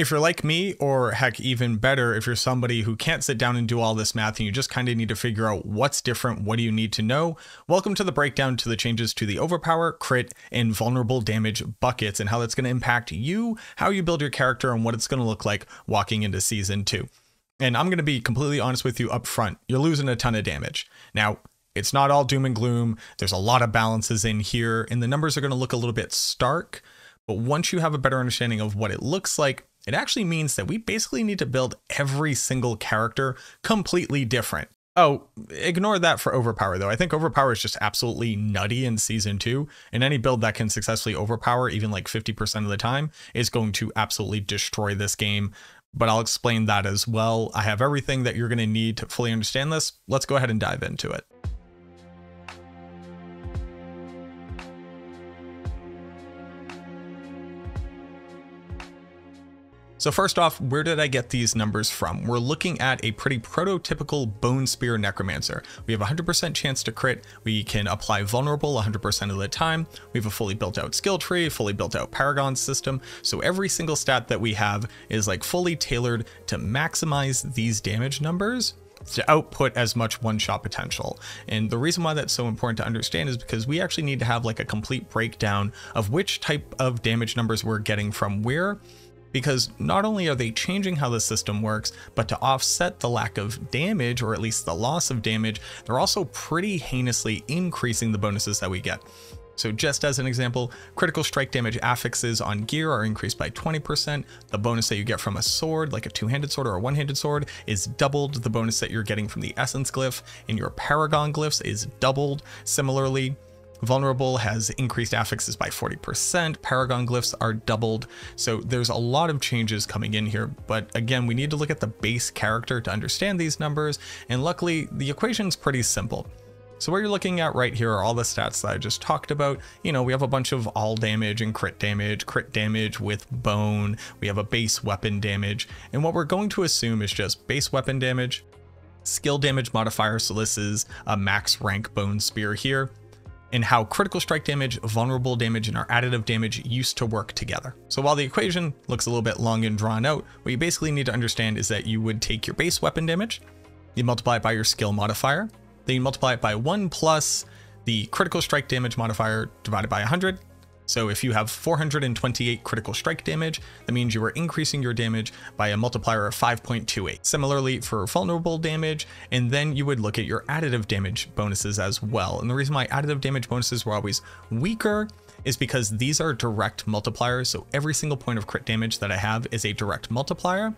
If you're like me, or heck, even better, if you're somebody who can't sit down and do all this math and you just kind of need to figure out what's different, what do you need to know, welcome to the breakdown to the changes to the Overpower, Crit, and Vulnerable Damage buckets and how that's going to impact you, how you build your character, and what it's going to look like walking into Season 2. And I'm going to be completely honest with you up front, you're losing a ton of damage. Now, it's not all doom and gloom, there's a lot of balances in here, and the numbers are going to look a little bit stark, but once you have a better understanding of what it looks like, it actually means that we basically need to build every single character completely different. Oh, ignore that for Overpower though. I think Overpower is just absolutely nutty in Season 2, and any build that can successfully overpower even like 50% of the time is going to absolutely destroy this game. But I'll explain that as well. I have everything that you're going to need to fully understand this. Let's go ahead and dive into it. So first off, where did I get these numbers from? We're looking at a pretty prototypical Bone Spear Necromancer. We have a 100% chance to crit, we can apply vulnerable 100% of the time, we have a fully built out skill tree, fully built out Paragon system, so every single stat that we have is like fully tailored to maximize these damage numbers to output as much one-shot potential. And the reason why that's so important to understand is because we actually need to have like a complete breakdown of which type of damage numbers we're getting from where, because not only are they changing how the system works, but to offset the lack of damage, or at least the loss of damage, they're also pretty heinously increasing the bonuses that we get. So just as an example, critical strike damage affixes on gear are increased by 20%. The bonus that you get from a sword, like a two-handed sword or a one-handed sword, is doubled. The bonus that you're getting from the essence glyph in your Paragon glyphs is doubled. Similarly, Vulnerable has increased affixes by 40%, Paragon glyphs are doubled, so there's a lot of changes coming in here, but again, we need to look at the base character to understand these numbers, and luckily, the equation's pretty simple. So what you're looking at right here are all the stats that I just talked about. You know, we have a bunch of all damage and crit damage with bone, we have a base weapon damage, and what we're going to assume is just base weapon damage, skill damage modifier, so this is a max rank bone spear here, and how critical strike damage, vulnerable damage, and our additive damage used to work together. So while the equation looks a little bit long and drawn out, what you basically need to understand is that you would take your base weapon damage, you multiply it by your skill modifier, then you multiply it by 1 plus the critical strike damage modifier divided by 100. So if you have 428 critical strike damage, that means you are increasing your damage by a multiplier of 5.28. Similarly for vulnerable damage, and then you would look at your additive damage bonuses as well. And the reason why additive damage bonuses were always weaker is because these are direct multipliers. So every single point of crit damage that I have is a direct multiplier,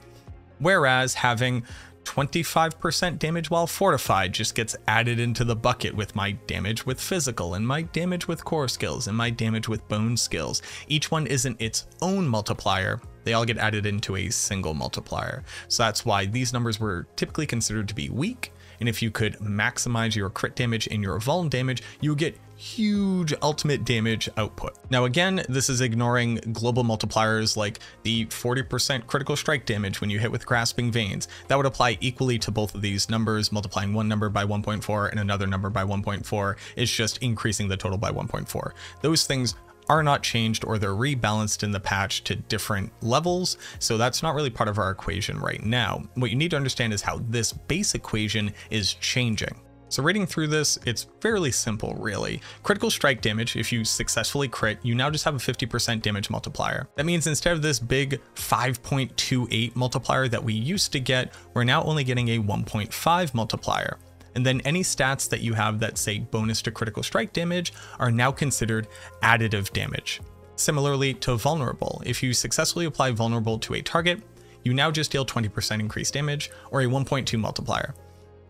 whereas having 25% damage while fortified just gets added into the bucket with my damage with physical and my damage with core skills and my damage with bone skills. Each one isn't its own multiplier. They all get added into a single multiplier. So that's why these numbers were typically considered to be weak. And if you could maximize your crit damage and your vuln damage, you would get huge ultimate damage output. Now again, this is ignoring global multipliers like the 40% critical strike damage when you hit with grasping veins. That would apply equally to both of these numbers. Multiplying one number by 1.4 and another number by 1.4 is just increasing the total by 1.4. Those things are not changed, or they're rebalanced in the patch to different levels, so that's not really part of our equation right now. What you need to understand is how this base equation is changing. So reading through this, it's fairly simple really. Critical strike damage, if you successfully crit, you now just have a 50% damage multiplier. That means instead of this big 5.28 multiplier that we used to get, we're now only getting a 1.5 multiplier. And then any stats that you have that say bonus to critical strike damage are now considered additive damage. Similarly to vulnerable, if you successfully apply vulnerable to a target, you now just deal 20% increased damage or a 1.2 multiplier.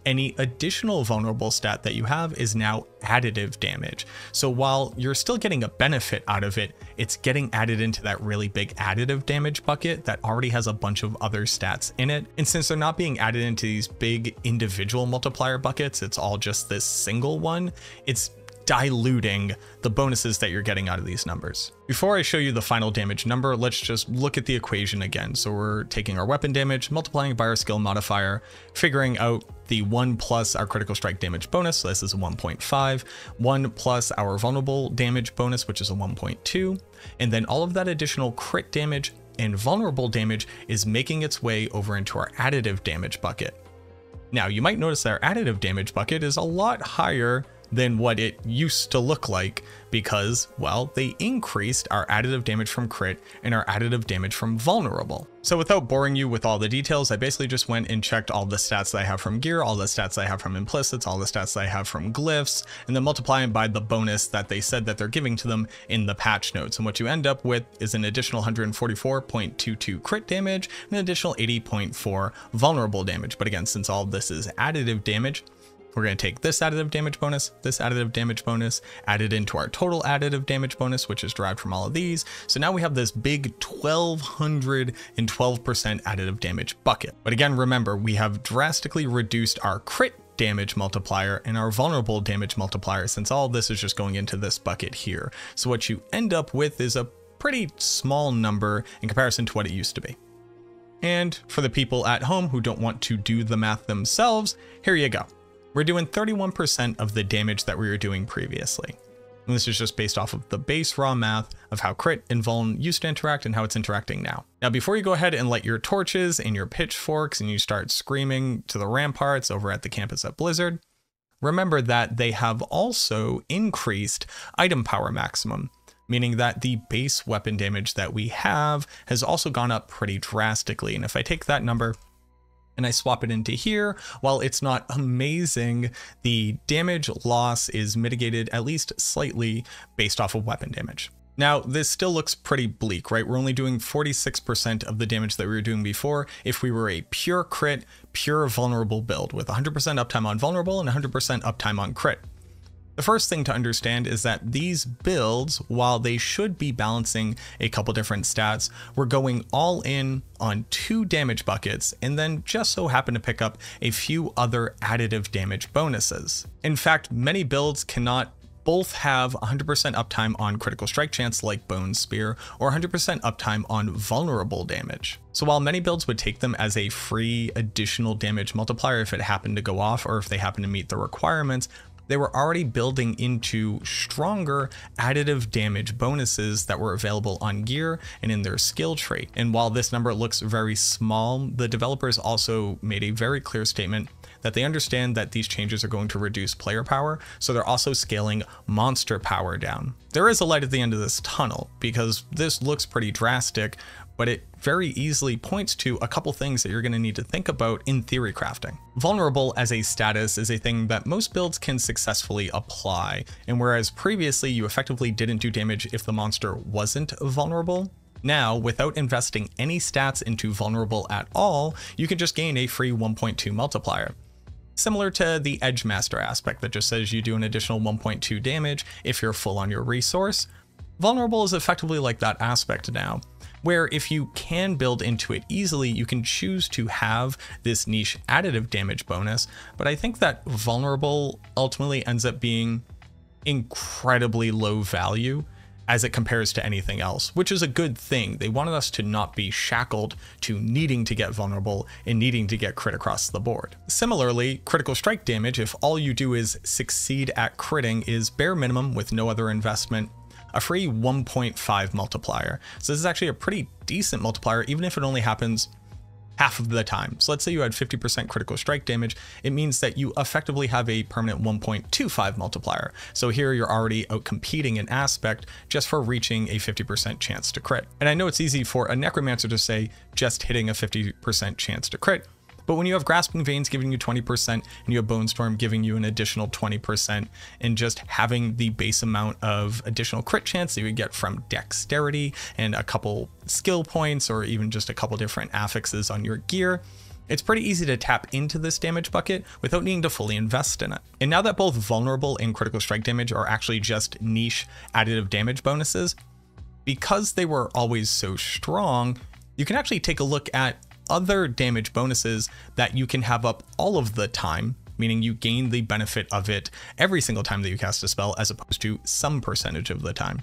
Any additional vulnerable stat that you have is now additive damage. So while you're still getting a benefit out of it, it's getting added into that really big additive damage bucket that already has a bunch of other stats in it. And since they're not being added into these big individual multiplier buckets, it's all just this single one, it's diluting the bonuses that you're getting out of these numbers. Before I show you the final damage number, let's just look at the equation again. So we're taking our weapon damage, multiplying it by our skill modifier, figuring out the 1 plus our critical strike damage bonus, so this is a 1.5, 1 plus our vulnerable damage bonus, which is a 1.2, and then all of that additional crit damage and vulnerable damage is making its way over into our additive damage bucket. Now, you might notice that our additive damage bucket is a lot higher than what it used to look like because, well, they increased our additive damage from crit and our additive damage from vulnerable. So without boring you with all the details, I basically just went and checked all the stats that I have from gear, all the stats I have from implicits, all the stats that I have from glyphs, and then multiply them by the bonus that they said that they're giving to them in the patch notes. And what you end up with is an additional 144.22 crit damage and an additional 80.4 vulnerable damage. But again, since all of this is additive damage, we're going to take this additive damage bonus, add it into our total additive damage bonus, which is derived from all of these. So now we have this big 1212% additive damage bucket. But again, remember, we have drastically reduced our crit damage multiplier and our vulnerable damage multiplier, since all of this is just going into this bucket here. So what you end up with is a pretty small number in comparison to what it used to be. And for the people at home who don't want to do the math themselves, here you go. We're doing 31% of the damage that we were doing previously. And this is just based off of the base raw math of how crit and vuln used to interact and how it's interacting now. Now, before you go ahead and light your torches and your pitchforks and you start screaming to the ramparts over at the campus at Blizzard, remember that they have also increased item power maximum, meaning that the base weapon damage that we have has also gone up pretty drastically. And if I take that number and I swap it into here, while it's not amazing, the damage loss is mitigated at least slightly based off of weapon damage. Now, this still looks pretty bleak, right? We're only doing 46% of the damage that we were doing before if we were a pure crit, pure vulnerable build with 100% uptime on vulnerable and 100% uptime on crit. The first thing to understand is that these builds, while they should be balancing a couple different stats, we're going all in on 2 damage buckets and then just so happen to pick up a few other additive damage bonuses. In fact, many builds cannot both have 100% uptime on critical strike chance like Bone Spear or 100% uptime on vulnerable damage. So while many builds would take them as a free additional damage multiplier if it happened to go off or if they happen to meet the requirements, they were already building into stronger additive damage bonuses that were available on gear and in their skill trait. And while this number looks very small, the developers also made a very clear statement that they understand that these changes are going to reduce player power, so they're also scaling monster power down. There is a light at the end of this tunnel because this looks pretty drastic, but it very easily points to a couple things that you're going to need to think about in theory crafting. Vulnerable as a status is a thing that most builds can successfully apply, and whereas previously you effectively didn't do damage if the monster wasn't vulnerable, now, without investing any stats into vulnerable at all, you can just gain a free 1.2 multiplier. Similar to the Edge Master aspect that just says you do an additional 1.2 damage if you're full on your resource, vulnerable is effectively like that aspect now, where if you can build into it easily, you can choose to have this niche additive damage bonus, but I think that vulnerable ultimately ends up being incredibly low value as it compares to anything else, which is a good thing. They wanted us to not be shackled to needing to get vulnerable and needing to get crit across the board. Similarly, critical strike damage, if all you do is succeed at critting, is bare minimum with no other investment, a free 1.5 multiplier. So this is actually a pretty decent multiplier, even if it only happens half of the time. So let's say you had 50% critical strike damage, it means that you effectively have a permanent 1.25 multiplier. So here you're already out competing an aspect just for reaching a 50% chance to crit. And I know it's easy for a Necromancer to say just hitting a 50% chance to crit, but when you have Grasping Veins giving you 20% and you have Bone Storm giving you an additional 20% and just having the base amount of additional crit chance that you would get from Dexterity and a couple skill points or even just a couple different affixes on your gear, it's pretty easy to tap into this damage bucket without needing to fully invest in it. And now that both vulnerable and critical strike damage are actually just niche additive damage bonuses, because they were always so strong, you can actually take a look at other damage bonuses that you can have up all of the time, meaning you gain the benefit of it every single time that you cast a spell as opposed to some percentage of the time.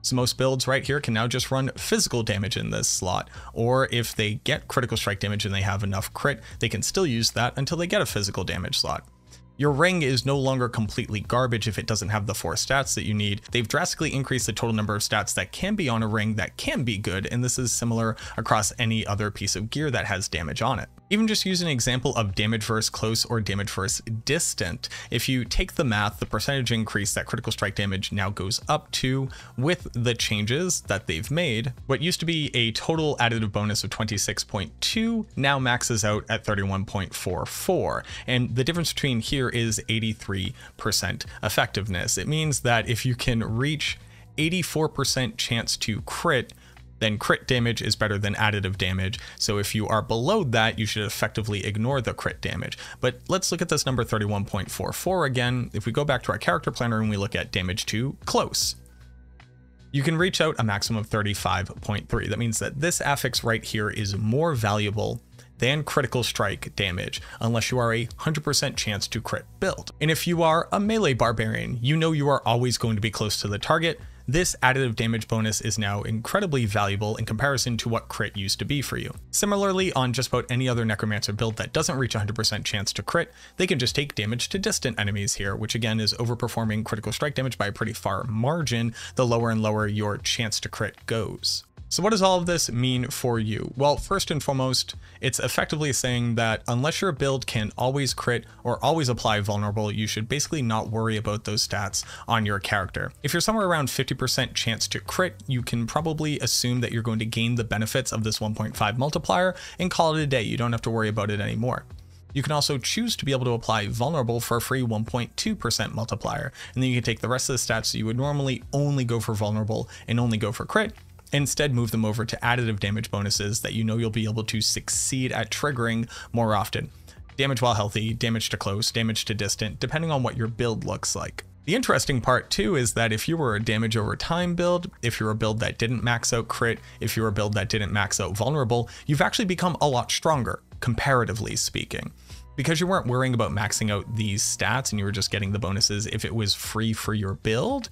So most builds right here can now just run physical damage in this slot, or if they get critical strike damage and they have enough crit, they can still use that until they get a physical damage slot. Your ring is no longer completely garbage if it doesn't have the 4 stats that you need. They've drastically increased the total number of stats that can be on a ring that can be good, and this is similar across any other piece of gear that has damage on it. Even just use an example of damage versus close or damage versus distant. If you take the math, the percentage increase that critical strike damage now goes up to with the changes that they've made. What used to be a total additive bonus of 26.2 now maxes out at 31.44. And the difference between here is 83% effectiveness. It means that if you can reach 84% chance to crit, then crit damage is better than additive damage. So if you are below that, you should effectively ignore the crit damage. But let's look at this number 31.44 again. If we go back to our character planner and we look at damage to close, you can reach out a maximum of 35.3. That means that this affix right here is more valuable than critical strike damage, unless you are a 100% chance to crit build. And if you are a melee barbarian, you know you are always going to be close to the target. This additive damage bonus is now incredibly valuable in comparison to what crit used to be for you. Similarly, on just about any other Necromancer build that doesn't reach 100% chance to crit, they can just take damage to distant enemies here, which again is overperforming critical strike damage by a pretty far margin the lower and lower your chance to crit goes. So what does all of this mean for you? Well, first and foremost, it's effectively saying that unless your build can always crit or always apply vulnerable, you should basically not worry about those stats on your character. If you're somewhere around 50% chance to crit, you can probably assume that you're going to gain the benefits of this 1.5 multiplier and call it a day. You don't have to worry about it anymore. You can also choose to be able to apply vulnerable for a free 1.2% multiplier, and then you can take the rest of the stats that you would normally only go for vulnerable and only go for crit, instead move them over to additive damage bonuses that you know you'll be able to succeed at triggering more often. Damage while healthy, damage to close, damage to distant, depending on what your build looks like. The interesting part too is that if you were a damage over time build, if you're a build that didn't max out crit, if you're a build that didn't max out vulnerable, you've actually become a lot stronger, comparatively speaking. Because you weren't worrying about maxing out these stats and you were just getting the bonuses if it was free for your build,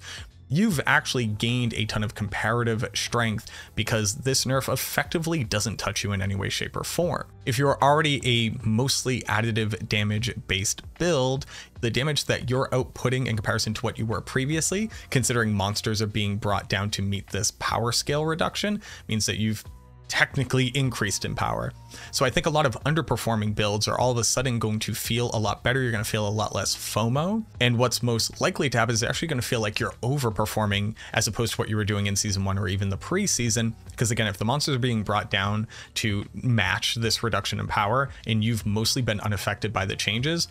you've actually gained a ton of comparative strength because this nerf effectively doesn't touch you in any way, shape, or form. If you're already a mostly additive damage based build, the damage that you're outputting in comparison to what you were previously, considering monsters are being brought down to meet this power scale reduction, means that you've technically increased in power. So I think a lot of underperforming builds are all of a sudden going to feel a lot better. You're going to feel a lot less FOMO. And what's most likely to happen is actually going to feel like you're overperforming as opposed to what you were doing in season 1 or even the preseason. Because again, if the monsters are being brought down to match this reduction in power and you've mostly been unaffected by the changes,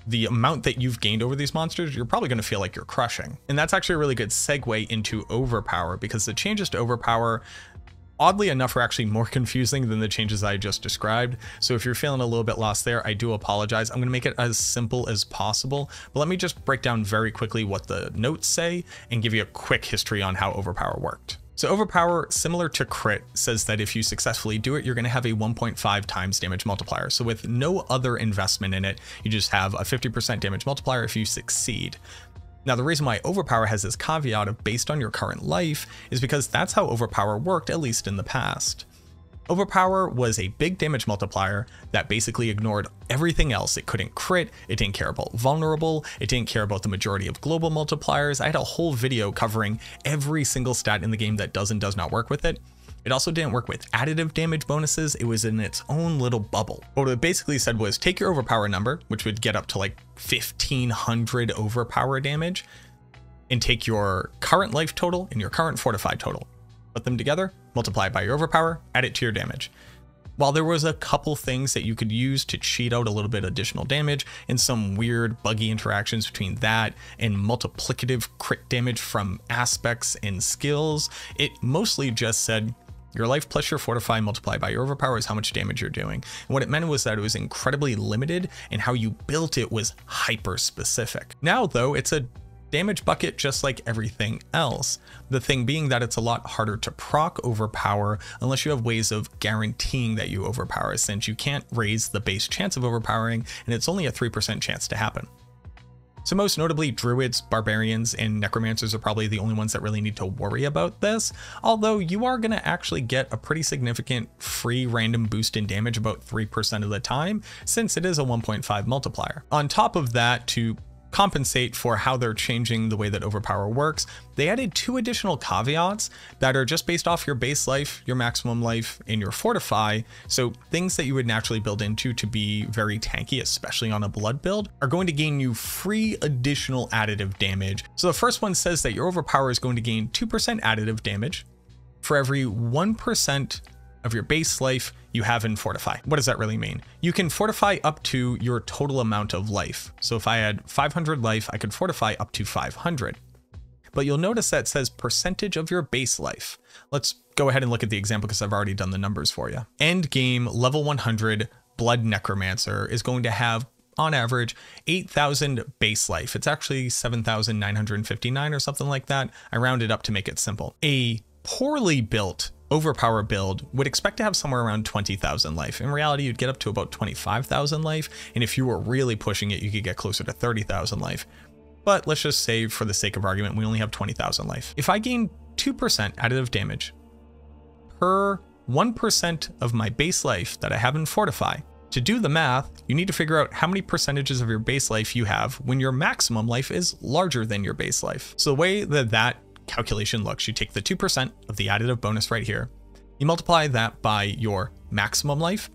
the amount that you've gained over these monsters, you're probably going to feel like you're crushing. And that's actually a really good segue into Overpower, because the changes to Overpower, oddly enough, are actually more confusing than the changes I just described. So if you're feeling a little bit lost there, I do apologize. I'm going to make it as simple as possible, but let me just break down very quickly what the notes say and give you a quick history on how Overpower worked. So Overpower, similar to crit, says that if you successfully do it, you're going to have a 1.5 times damage multiplier. So with no other investment in it, you just have a 50% damage multiplier if you succeed. Now, the reason why Overpower has this caveat of based on your current life is because that's how Overpower worked, at least in the past. Overpower was a big damage multiplier that basically ignored everything else. It couldn't crit, it didn't care about vulnerable, it didn't care about the majority of global multipliers. I had a whole video covering every single stat in the game that does and does not work with it. It also didn't work with additive damage bonuses. It was in its own little bubble. What it basically said was take your Overpower number, which would get up to like 1500 Overpower damage, and take your current life total and your current fortified total. Put them together, multiply it by your Overpower, add it to your damage. While there was a couple things that you could use to cheat out a little bit additional damage and some weird buggy interactions between that and multiplicative crit damage from aspects and skills, it mostly just said your life plus your fortify multiplied by your Overpower is how much damage you're doing. And what it meant was that it was incredibly limited and how you built it was hyper specific. Now though, it's a damage bucket just like everything else. The thing being that it's a lot harder to proc Overpower unless you have ways of guaranteeing that you overpower, since you can't raise the base chance of overpowering and it's only a 3% chance to happen. So most notably, Druids, Barbarians, and Necromancers are probably the only ones that really need to worry about this, although you are going to actually get a pretty significant free random boost in damage about 3% of the time, since it is a 1.5 multiplier. On top of that, to compensate for how they're changing the way that Overpower works, they added 2 additional caveats that are just based off your base life, your maximum life, and your fortify. So things that you would naturally build into to be very tanky, especially on a blood build, are going to gain you free additional additive damage. So the first one says that your Overpower is going to gain 2% additive damage for every 1% of your base life you have in Fortify. What does that really mean? You can fortify up to your total amount of life. So if I had 500 life, I could fortify up to 500. But you'll notice that it says percentage of your base life. Let's go ahead and look at the example because I've already done the numbers for you. End game level 100 Blood Necromancer is going to have on average 8,000 base life. It's actually 7,959 or something like that. I rounded up to make it simple. A poorly built Overpower build would expect to have somewhere around 20,000 life. In reality, you'd get up to about 25,000 life. And if you were really pushing it, you could get closer to 30,000 life. But let's just say for the sake of argument, we only have 20,000 life. If I gain 2% additive damage per 1% of my base life that I have in Fortify, to do the math, you need to figure out how many percentages of your base life you have when your maximum life is larger than your base life. So the way that calculation looks, you take the 2% of the additive bonus right here, you multiply that by your maximum life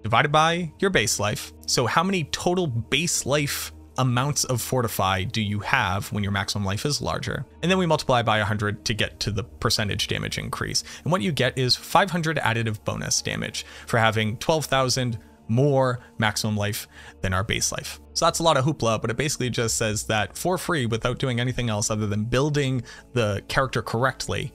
divided by your base life. So how many total base life amounts of Fortify do you have when your maximum life is larger? And then we multiply by 100 to get to the percentage damage increase. And what you get is 500 additive bonus damage for having 12,000 more maximum life than our base life. So that's a lot of hoopla, but it basically just says that for free, without doing anything else other than building the character correctly,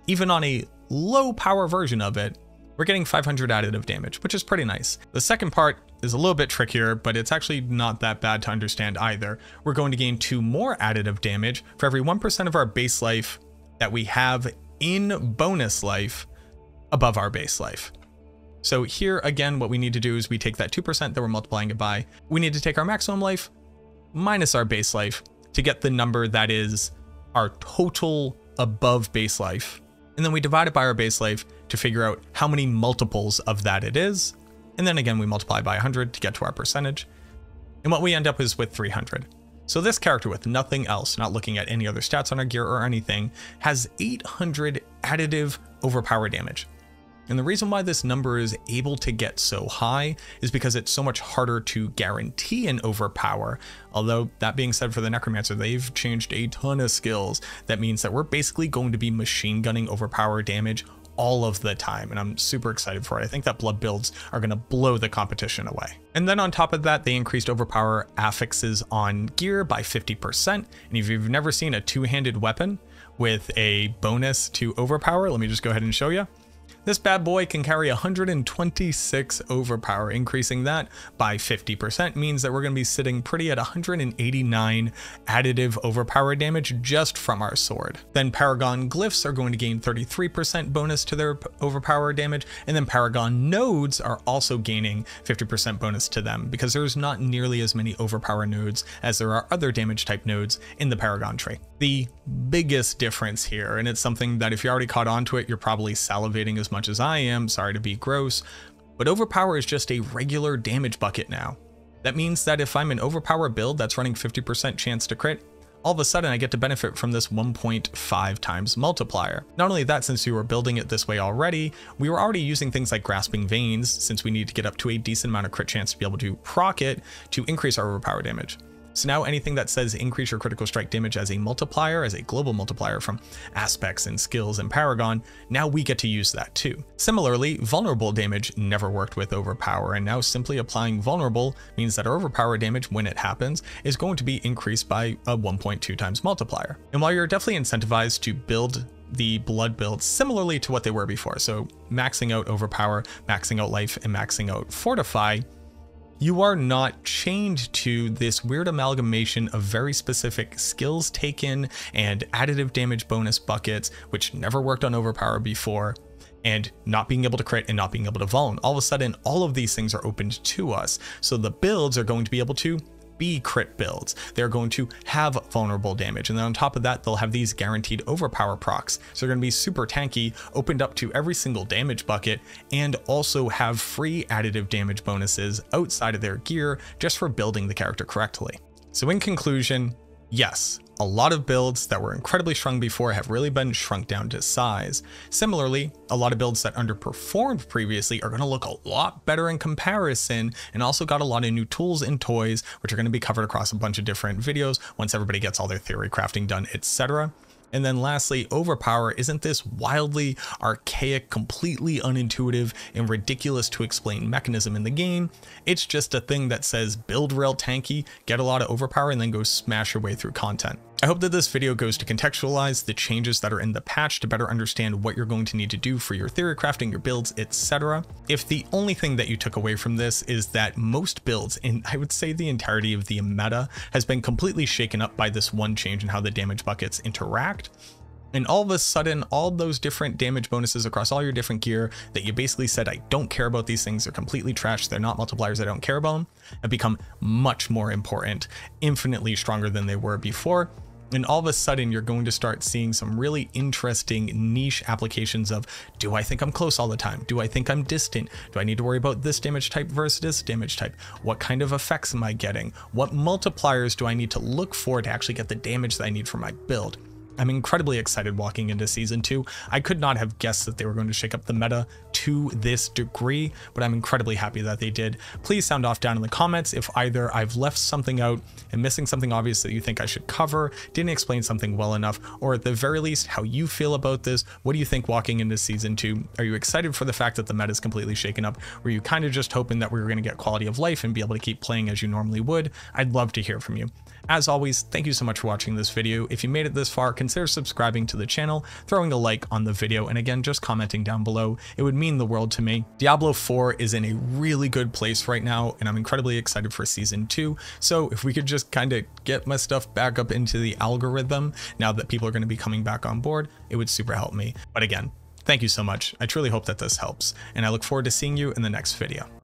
even on a low power version of it, we're getting 500 additive damage, which is pretty nice. The second part is a little bit trickier, but it's actually not that bad to understand either. We're going to gain 2 more additive damage for every 1% of our base life that we have in bonus life above our base life. So here again, what we need to do is we take that 2% that we're multiplying it by. We need to take our maximum life minus our base life to get the number that is our total above base life. And then we divide it by our base life to figure out how many multiples of that it is. And then again, we multiply by 100 to get to our percentage. And what we end up is with 300. So this character, with nothing else, not looking at any other stats on our gear or anything, has 800 additive overpower damage. And the reason why this number is able to get so high is because it's so much harder to guarantee an overpower. Although that being said, for the Necromancer, they've changed a ton of skills. That means that we're basically going to be machine gunning overpower damage all of the time, and I'm super excited for it. I think that blood builds are going to blow the competition away. And then on top of that, they increased overpower affixes on gear by 50%. And if you've never seen a two-handed weapon with a bonus to overpower, let me just go ahead and show you. This bad boy can carry 126 overpower. Increasing that by 50% means that we're going to be sitting pretty at 189 additive overpower damage just from our sword. Then Paragon glyphs are going to gain 33% bonus to their overpower damage, and then Paragon nodes are also gaining 50% bonus to them because there's not nearly as many overpower nodes as there are other damage type nodes in the Paragon tree. The biggest difference here, and it's something that if you already caught on to it, you're probably salivating as much as I am, sorry to be gross, but overpower is just a regular damage bucket now. That means that if I'm an overpower build that's running 50% chance to crit, all of a sudden I get to benefit from this 1.5 times multiplier. Not only that, since we were building it this way already, we were already using things like Grasping Veins, since we need to get up to a decent amount of crit chance to be able to proc it to increase our overpower damage. So now anything that says increase your critical strike damage as a multiplier, as a global multiplier from aspects and skills in Paragon, now we get to use that too. Similarly, vulnerable damage never worked with overpower, and now simply applying vulnerable means that our overpower damage, when it happens, is going to be increased by a 1.2 times multiplier. And while you're definitely incentivized to build the blood builds similarly to what they were before, so maxing out overpower, maxing out life, and maxing out fortify, you are not chained to this weird amalgamation of very specific skills taken and additive damage bonus buckets, which never worked on overpower before, and not being able to crit and not being able to vuln. All of a sudden, all of these things are opened to us. So the builds are going to be able to be crit builds. They're going to have vulnerable damage. And then on top of that, they'll have these guaranteed overpower procs. So they're going to be super tanky, opened up to every single damage bucket, and also have free additive damage bonuses outside of their gear just for building the character correctly. So in conclusion, yes, a lot of builds that were incredibly strong before have really been shrunk down to size. Similarly, a lot of builds that underperformed previously are going to look a lot better in comparison, and also got a lot of new tools and toys, which are going to be covered across a bunch of different videos once everybody gets all their theory crafting done, etc. And then lastly, Overpower isn't this wildly archaic, completely unintuitive, and ridiculous to explain mechanism in the game. It's just a thing that says build real tanky, get a lot of Overpower, and then go smash your way through content. I hope that this video goes to contextualize the changes that are in the patch to better understand what you're going to need to do for your theory crafting, your builds, etc. If the only thing that you took away from this is that most builds, and I would say the entirety of the meta, has been completely shaken up by this one change in how the damage buckets interact, and all of a sudden, all those different damage bonuses across all your different gear that you basically said, I don't care about these things, they're completely trash, they're not multipliers, I don't care about them, have become much more important, infinitely stronger than they were before. And all of a sudden, you're going to start seeing some really interesting niche applications of, do I think I'm close all the time? Do I think I'm distant? Do I need to worry about this damage type versus this damage type? What kind of effects am I getting? What multipliers do I need to look for to actually get the damage that I need for my build? I'm incredibly excited walking into season 2. I could not have guessed that they were going to shake up the meta to this degree, but I'm incredibly happy that they did. Please sound off down in the comments if either I've left something out and missing something obvious that you think I should cover, didn't explain something well enough, or at the very least, how you feel about this. What do you think walking into season 2? Are you excited for the fact that the meta is completely shaken up? Were you kind of just hoping that we were going to get quality of life and be able to keep playing as you normally would? I'd love to hear from you. As always, thank you so much for watching this video. If you made it this far, consider subscribing to the channel, throwing a like on the video, and again, just commenting down below. It would mean the world to me. Diablo 4 is in a really good place right now, and I'm incredibly excited for season 2. So if we could just kind of get my stuff back up into the algorithm now that people are going to be coming back on board, it would super help me. But again, thank you so much. I truly hope that this helps, and I look forward to seeing you in the next video.